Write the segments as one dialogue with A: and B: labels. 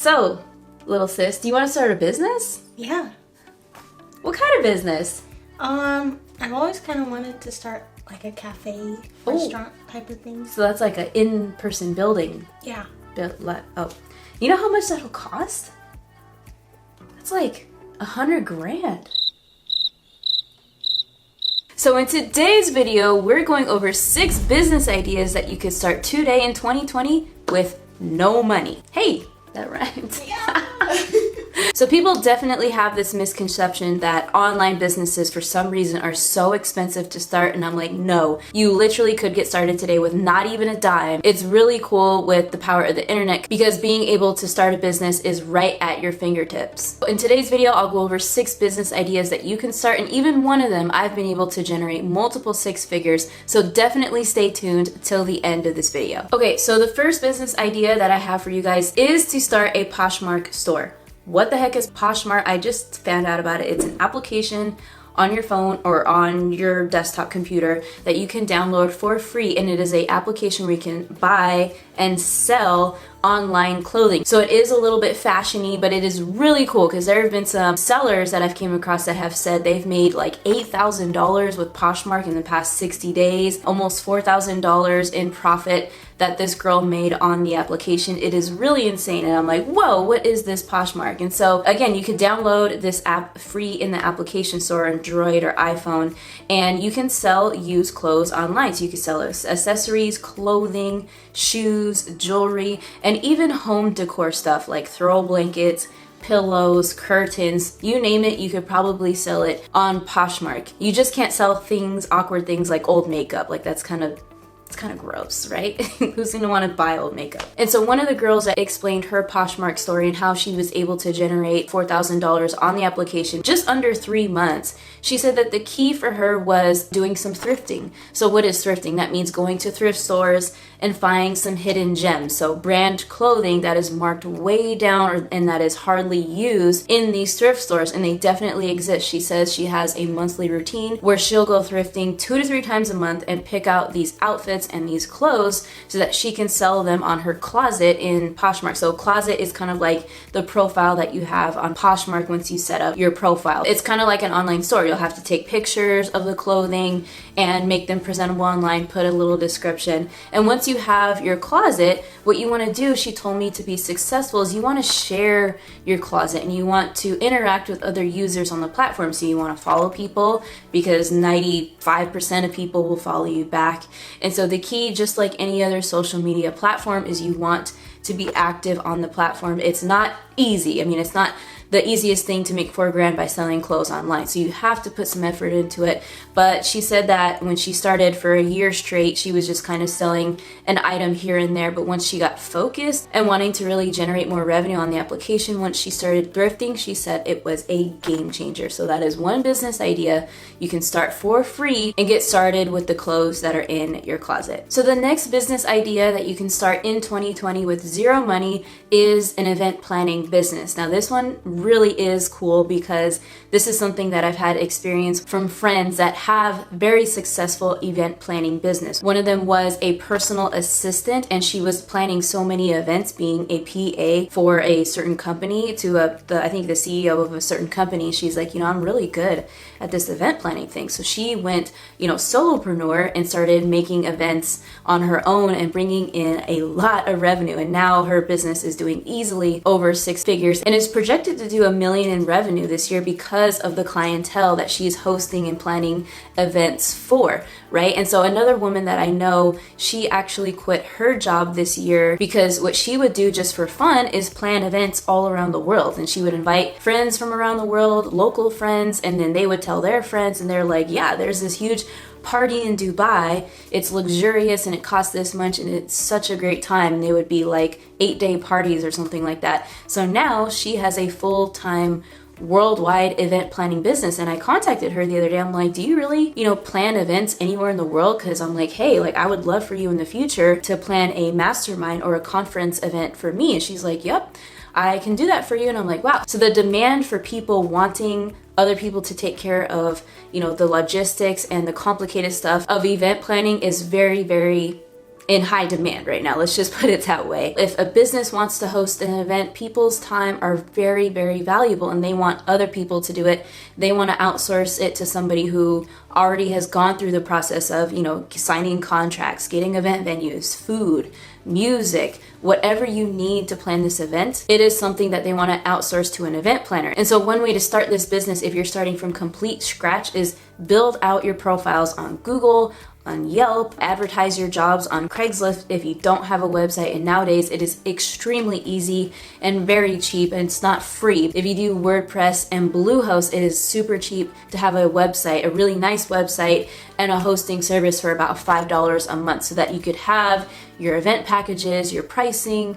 A: So, little sis, do you want to start a business?
B: Yeah.
A: What kind of business?
B: I've always kind of wanted to start like a cafe, restaurant type of thing.
A: So that's like an in-person building.
B: Yeah.
A: Oh, you know how much that'll cost? That's like 100 grand. So in today's video, we're going over 6 business ideas that you could start today in 2020 with no money. Hey, that rhymed.
B: Yeah.
A: So people definitely have this misconception that online businesses for some reason are so expensive to start, and I'm like, no, you literally could get started today with not even a dime. It's really cool with the power of the internet because being able to start a business is right at your fingertips. In today's video, I'll go over 6 business ideas that you can start, and even one of them I've been able to generate multiple 6 figures, so definitely stay tuned till the end of this video. Okay, so the first business idea that I have for you guys is to start a Poshmark store. What the heck is Poshmark? I just found out about it. It's an application on your phone or on your desktop computer that you can download for free, and it is an application where you can buy and sell online clothing. So it is a little bit fashiony, but it is really cool because there have been some sellers that I've came across that have said they've made like $8,000 with Poshmark in the past 60 days, almost $4,000 in profit that this girl made on the application. It is really insane, and I'm like, whoa, what is this Poshmark? And so again, you could download this app free in the application store on Android or iPhone, and you can sell used clothes online. So you can sell accessories, clothing, shoes, jewelry, and even home decor stuff like throw blankets, pillows, curtains, you name it, you could probably sell it on Poshmark. You just can't sell things, awkward things like old makeup. Like it's kind of gross, right? Who's gonna want to buy old makeup? And so one of the girls that explained her Poshmark story and how she was able to generate $4,000 on the application just under 3 months, she said that the key for her was doing some thrifting. So what is thrifting? That means going to thrift stores and finding some hidden gems. So brand clothing that is marked way down and that is hardly used in these thrift stores, and they definitely exist. She says she has a monthly routine where she'll go thrifting 2 to 3 times a month and pick out these outfits and these clothes so that she can sell them on her closet in Poshmark. So closet is kind of like the profile that you have on Poshmark once you set up your profile. It's kind of like an online store. You'll have to take pictures of the clothing and make them presentable online, put a little description. And once you have your closet, what you want to do, she told me, to be successful is you want to share your closet and you want to interact with other users on the platform. So you want to follow people because 95% of people will follow you back. And so the key, just like any other social media platform, is you want to be active on the platform. It's not easy. I mean, it's not the easiest thing to make $4 grand by selling clothes online. So you have to put some effort into it. But she said that when she started for a year straight, she was just kind of selling an item here and there. But once she got focused and wanting to really generate more revenue on the application, once she started thrifting, she said it was a game changer. So that is one business idea you can start for free and get started with the clothes that are in your closet. So the next business idea that you can start in 2020 with zero money is an event planning business. Now this one really is cool because this is something that I've had experience from friends that have very successful event planning business. One of them was a personal assistant, and she was planning so many events, being a PA for a certain company to I think the CEO of a certain company. She's like, I'm really good at this event planning thing. So she went, solopreneur and started making events on her own and bringing in a lot of revenue. And now her business is doing easily over 6 figures and is projected to do $1 million in revenue this year because of the clientele that she's hosting and planning events for, right? And so another woman that I know, she actually quit her job this year because what she would do just for fun is plan events all around the world. And she would invite friends from around the world, local friends, and then they would tell their friends, and they're like, yeah, there's this huge party in Dubai. It's luxurious and it costs this much and it's such a great time. And they would be like 8-day parties or something like that. So now she has a full-time worldwide event planning business. And I contacted her the other day. I'm like, do you really, plan events anywhere in the world? Because I'm like, hey, I would love for you in the future to plan a mastermind or a conference event for me. And she's like, yep, I can do that for you. And I'm like, wow. So the demand for people wanting other people to take care of, the logistics and the complicated stuff of event planning is very, very in high demand right now. Let's just put it that way. If a business wants to host an event, people's time are very, very valuable, and they want other people to do it. They want to outsource it to somebody who already has gone through the process of, signing contracts, getting event venues, food, music, whatever you need to plan this event. It is something that they want to outsource to an event planner. And so one way to start this business, if you're starting from complete scratch, is build out your profiles on Google, on Yelp, advertise your jobs on Craigslist if you don't have a website. And nowadays it is extremely easy and very cheap, and it's not free. If you do WordPress and Bluehost, it is super cheap to have a website, a really nice website, and a hosting service for about $5 a month, so that you could have your event packages, your pricing,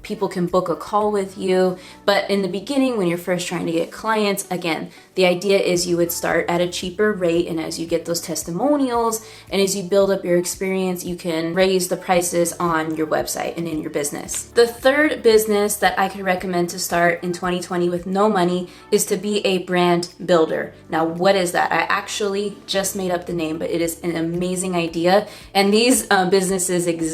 A: people can book a call with you. But in the beginning, when you're first trying to get clients, again, the idea is you would start at a cheaper rate, and as you get those testimonials and as you build up your experience, you can raise the prices on your website and in your business. The third business that I could recommend to start in 2020 with no money is to be a brand builder. Now, what is that? I actually just made up the name, but it is an amazing idea, and these businesses exist,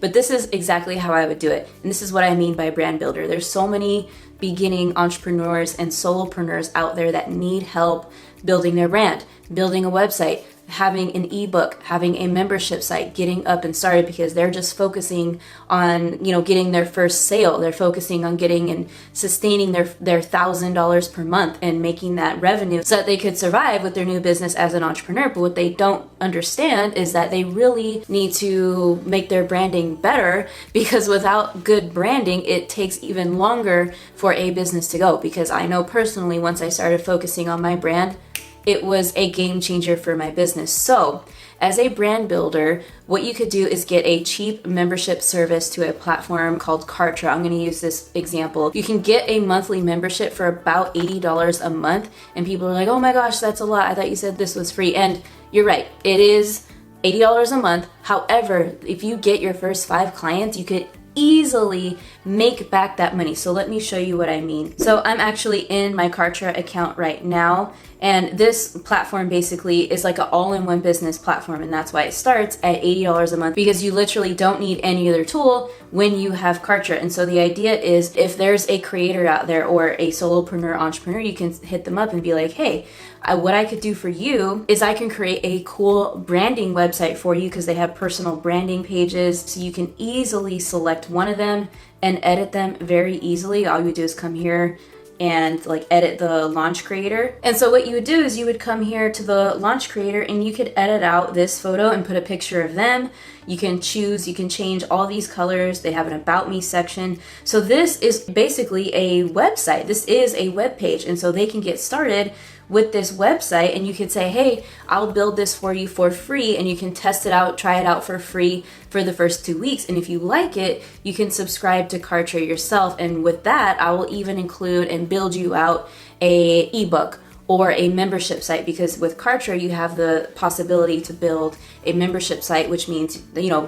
A: but this is exactly how I would do it. And this is what I mean by brand builder. There's so many beginning entrepreneurs and solopreneurs out there that need help building their brand, building a website, having an ebook, having a membership site, getting up and started, because they're just focusing on, getting their first sale. They're focusing on getting and sustaining their $1,000 per month and making that revenue so that they could survive with their new business as an entrepreneur. But what they don't understand is that they really need to make their branding better, because without good branding, it takes even longer for a business to go. Because I know personally, once I started focusing on my brand, it was a game changer for my business. So as a brand builder, what you could do is get a cheap membership service to a platform called KARTRA. I'm going to use this example. You can get a monthly membership for about $80 a month, and people are like, oh my gosh, that's a lot. I thought you said this was free. And you're right, it is $80 a month. However, if you get your first 5 clients, you could easily make back that money. So let me show you what I mean. So I'm actually in my KARTRA account right now, and this platform basically is like an all-in-one business platform, and that's why it starts at $80 a month, because you literally don't need any other tool when you have KARTRA. And so the idea is, if there's a creator out there or a solopreneur entrepreneur, you can hit them up and be like, hey, what I could do for you is I can create a cool branding website for you, because they have personal branding pages, so you can easily select one of them and edit them very easily. All you do is come here and edit the launch creator. And so what you would do is you would come here to the launch creator, and you could edit out this photo and put a picture of them. You can change all these colors. They have an about me section. So this is basically a website. This is a web page. And so they can get started with this website, and you could say, hey, I'll build this for you for free, and you can test it out, try it out for free for the first 2 weeks. And if you like it, you can subscribe to KARTRA yourself. And with that, I will even include and build you out a ebook or a membership site, because with KARTRA you have the possibility to build a membership site, which means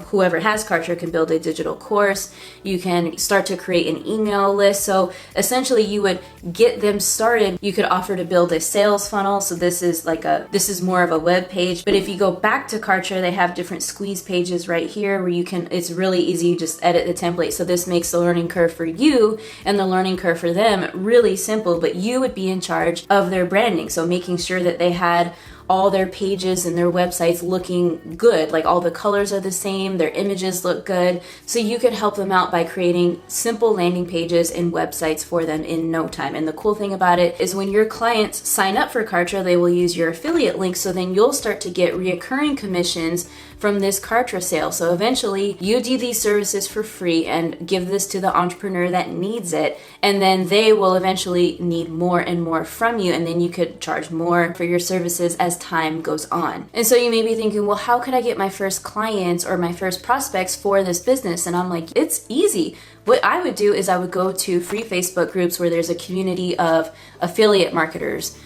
A: whoever has KARTRA can build a digital course. You can start to create an email list. So essentially you would get them started. You could offer to build a sales funnel. So this is more of a web page. But if you go back to KARTRA, they have different squeeze pages right here where it's really easy. You just edit the template. So this makes the learning curve for you and the learning curve for them really simple, but you would be in charge of their branding. So making sure that they had all their pages and their websites looking good, like all the colors are the same, their images look good. So you could help them out by creating simple landing pages and websites for them in no time. And the cool thing about it is, when your clients sign up for KARTRA, they will use your affiliate link. So then you'll start to get reoccurring commissions from this KARTRA sale. So eventually you do these services for free and give this to the entrepreneur that needs it. And then they will eventually need more and more from you. And then you could charge more for your services as time goes on. And so you may be thinking, well, how could I get my first clients or my first prospects for this business? And I'm like, it's easy. What I would do is I would go to free Facebook groups where there's a community of affiliate marketers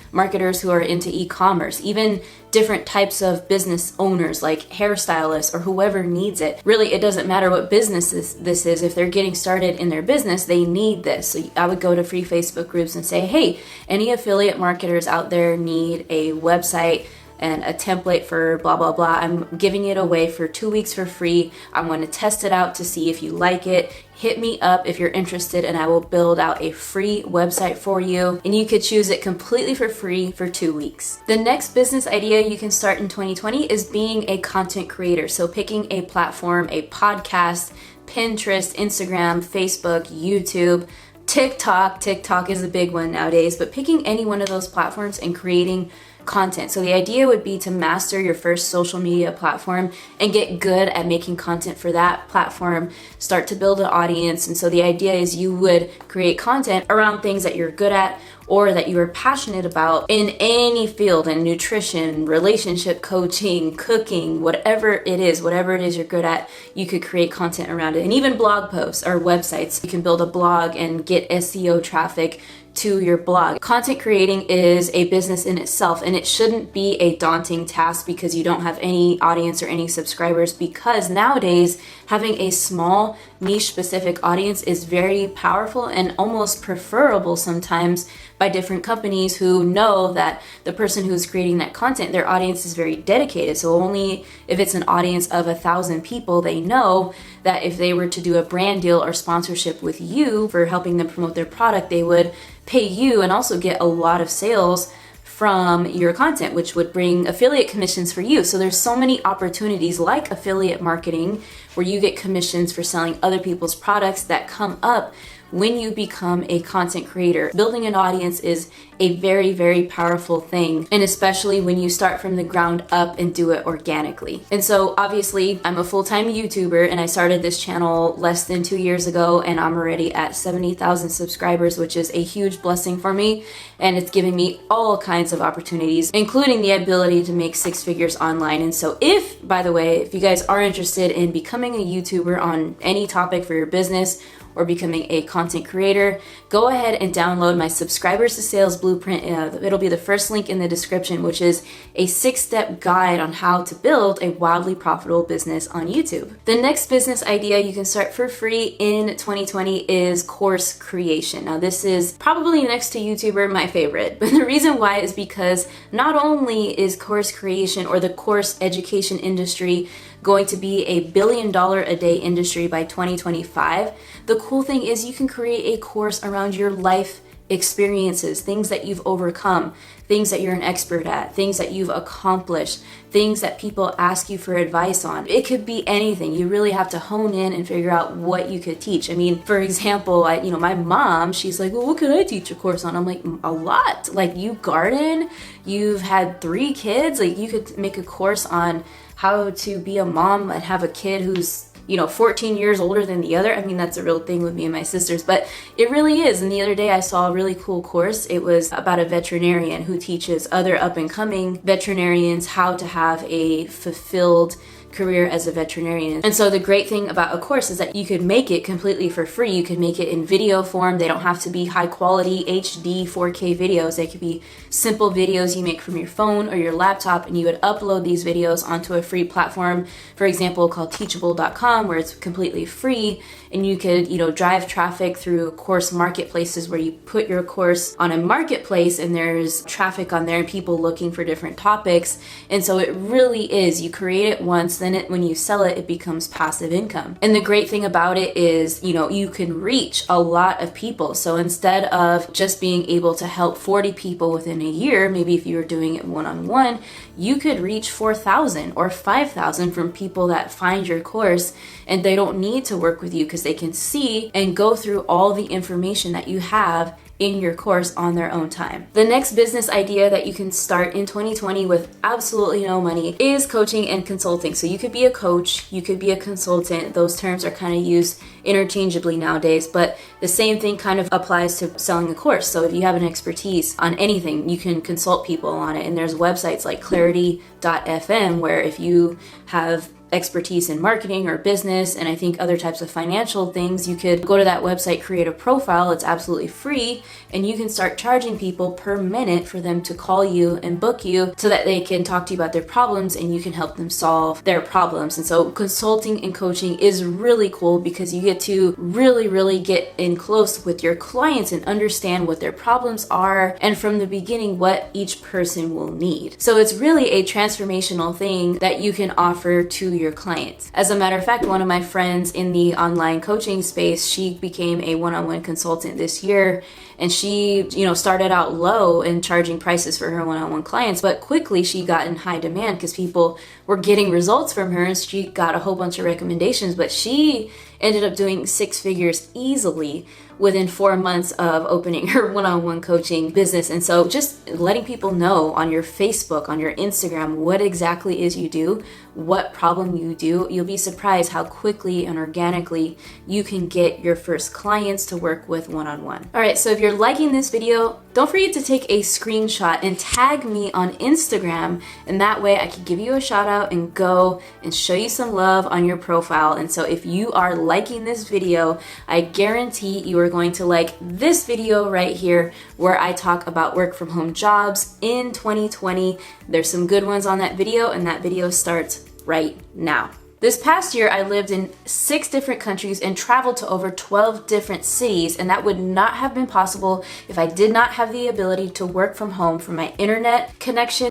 A: who are into e-commerce, even different types of business owners like hairstylists or whoever needs it. Really, it doesn't matter what business this is. If they're getting started in their business, they need this. So I would go to free Facebook groups and say, hey, any affiliate marketers out there need a website and a template for blah, blah, blah. I'm giving it away for 2 weeks for free. I'm going to test it out to see if you like it. Hit me up if you're interested and I will build out a free website for you, and you could choose it completely for free for 2 weeks. The next business idea you can start in 2020 is being a content creator. So picking a platform, a podcast, Pinterest, Instagram, Facebook, YouTube, TikTok. TikTok is a big one nowadays, but picking any one of those platforms and creating content. So the idea would be to master your first social media platform and get good at making content for that platform, start to build an audience. And so the idea is you would create content around things that you're good at or that you are passionate about in any field, in nutrition, relationship coaching, cooking, whatever it is you're good at, you could create content around it. And even blog posts or websites, you can build a blog and get SEO traffic to your blog. Content creating is a business in itself, and it shouldn't be a daunting task because you don't have any audience or any subscribers, because nowadays having a small niche specific audience is very powerful and almost preferable sometimes by different companies who know that the person who's creating that content, their audience is very dedicated. So only if it's an audience of 1,000 people, they know that if they were to do a brand deal or sponsorship with you for helping them promote their product, they would pay you and also get a lot of sales from your content, which would bring affiliate commissions for you. So there's so many opportunities like affiliate marketing where you get commissions for selling other people's products that come up when you become a content creator. Building an audience is a very, very powerful thing, and especially when you start from the ground up and do it organically. And so obviously I'm a full-time YouTuber, and I started this channel less than 2 years ago, and I'm already at 70,000 subscribers, which is a huge blessing for me, and it's giving me all kinds of opportunities, including the ability to make 6 figures online. And so if, by the way, if you guys are interested in becoming a YouTuber on any topic for your business or becoming a content creator, go ahead and download my Subscribers to Sales Blueprint. It'll be the first link in the description, which is a 6-step guide on how to build a wildly profitable business on YouTube. The next business idea you can start for free in 2020 is course creation. Now this is probably next to YouTuber my favorite, but the reason why is because not only is course creation or the course education industry going to be a $1 billion a day industry by 2025, the cool thing is you can create a course around your life experiences, things that you've overcome, things that you're an expert at, things that you've accomplished, things that people ask you for advice on. It could be anything. You really have to hone in and figure out what you could teach. I mean, for example, my mom, she's like, well, what could I teach a course on? I'm like, a lot. Like, you garden, you've had 3 kids, like you could make a course on how to be a mom and have a kid who's 14 years older than the other. I mean, that's a real thing with me and my sisters, but it really is. And the other day I saw a really cool course. It was about a veterinarian who teaches other up and coming veterinarians how to have a fulfilled career as a veterinarian. And so the great thing about a course is that you could make it completely for free. You could make it in video form. They don't have to be high quality HD 4K videos. They could be simple videos you make from your phone or your laptop, and you would upload these videos onto a free platform, for example, called teachable.com, where it's completely free, and you could, drive traffic through course marketplaces where you put your course on a marketplace and there's traffic on there and people looking for different topics. And so it really is, you create it once, then when you sell it, it becomes passive income. And the great thing about it is, you can reach a lot of people. So instead of just being able to help 40 people within a year, maybe if you were doing it one-on-one, you could reach 4,000 or 5,000 from people that find your course, and they don't need to work with you because they can see and go through all the information that you have in your course on their own time. The next business idea that you can start in 2020 with absolutely no money is coaching and consulting. So you could be a coach, you could be a consultant. Those terms are kind of used interchangeably nowadays, but the same thing kind of applies to selling a course. So if you have an expertise on anything, you can consult people on it. And there's websites like clarity.fm where if you have expertise in marketing or business, and I think other types of financial things, you could go to that website, create a profile. It's absolutely free, and you can start charging people per minute for them to call you and book you so that they can talk to you about their problems and you can help them solve their problems. And so consulting and coaching is really cool because you get to really get in close with your clients and understand what their problems are, and from the beginning what each person will need. So it's really a transformational thing that you can offer to your clients. As a matter of fact, one of my friends in the online coaching space, she became a one-on-one consultant this year, and she, started out low in charging prices for her one-on-one clients, but quickly she got in high demand because people were getting results from her, and she got a whole bunch of recommendations, but she ended up doing 6 figures easily within 4 months of opening her one-on-one coaching business. And so just letting people know on your Facebook, on your Instagram, what exactly is you do, what problem you do, you'll be surprised how quickly and organically you can get your first clients to work with one-on-one. All right, so if you're liking this video, don't forget to take a screenshot and tag me on Instagram, and that way I can give you a shout out and go and show you some love on your profile. And so if you are liking this video, I guarantee you are going to like this video right here where I talk about work from home jobs in 2020. There's some good ones on that video, and that video starts right now. This past year, I lived in 6 different countries and traveled to over 12 different cities, and that would not have been possible if I did not have the ability to work from home from my internet connection